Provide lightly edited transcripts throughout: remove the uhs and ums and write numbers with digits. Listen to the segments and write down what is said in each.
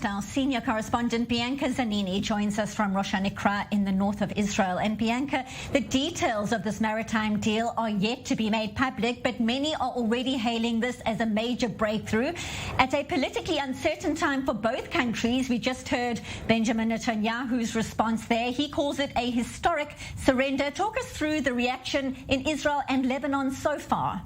Our senior correspondent Bianca Zanini joins us from Rosh Hashanah in the north of Israel. And Bianca, the details of this maritime deal are yet to be made public, but many are already hailing this as a major breakthrough. At a politically uncertain time for both countries, we just heard Benjamin Netanyahu's response there. He calls it a historic surrender. Talk us through the reaction in Israel and Lebanon so far.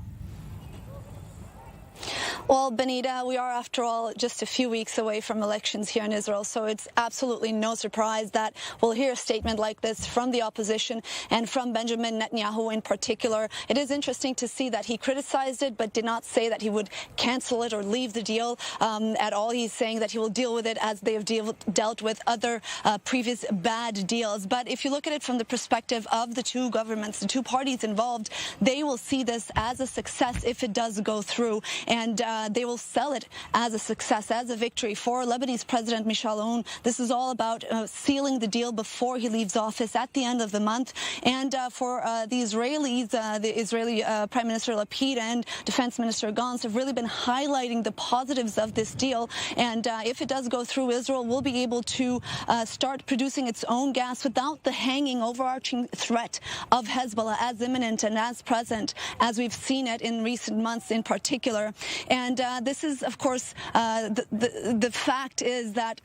Well, Benita, we are, after all, just a few weeks away from elections here in Israel, so it's absolutely no surprise that we'll hear a statement like this from the opposition and from Benjamin Netanyahu in particular. It is interesting to see that he criticized it but did not say that he would cancel it or leave the deal at all. He's saying that he will deal with it as they have dealt with other previous bad deals. But if you look at it from the perspective of the two governments, the two parties involved, they will see this as a success if it does go through. And they will sell it as a success, as a victory for Lebanese President Michel Aoun. This is all about sealing the deal before he leaves office at the end of the month. And for the Israelis, the Israeli Prime Minister Lapid and Defense Minister Gantz have really been highlighting the positives of this deal. And if it does go through, Israel will be able to start producing its own gas without the hanging, overarching threat of Hezbollah as imminent and as present as we've seen it in recent months in particular. And this is, of course, the fact is that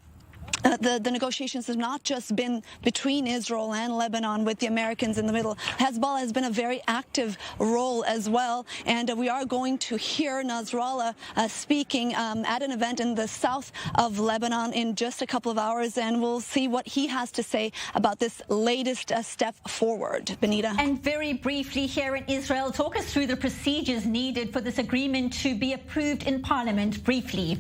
the negotiations have not just been between Israel and Lebanon with the Americans in the middle. Hezbollah has been a very active role as well, and we are going to hear Nasrallah speaking at an event in the south of Lebanon in just a couple of hours, and we'll see what he has to say about this latest step forward. Benita. And very briefly here in Israel, talk us through the procedures needed for this agreement to be approved in Parliament, briefly.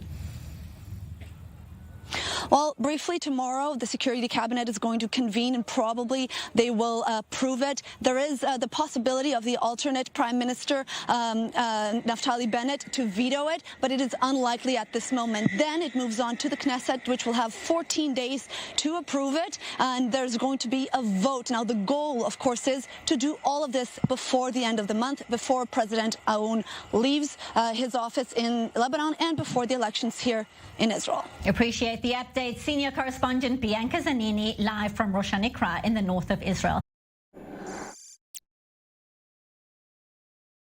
Well, briefly, tomorrow the Security Cabinet is going to convene and probably they will approve it. There is the possibility of the alternate Prime Minister, Naftali Bennett, to veto it, but it is unlikely at this moment. Then it moves on to the Knesset, which will have 14 days to approve it, and there's going to be a vote. Now, the goal, of course, is to do all of this before the end of the month, before President Aoun leaves his office in Lebanon and before the elections here in Israel. Appreciate the update. Senior Correspondent Bianca Zanini, live from Rosh Hashanah in the north of Israel.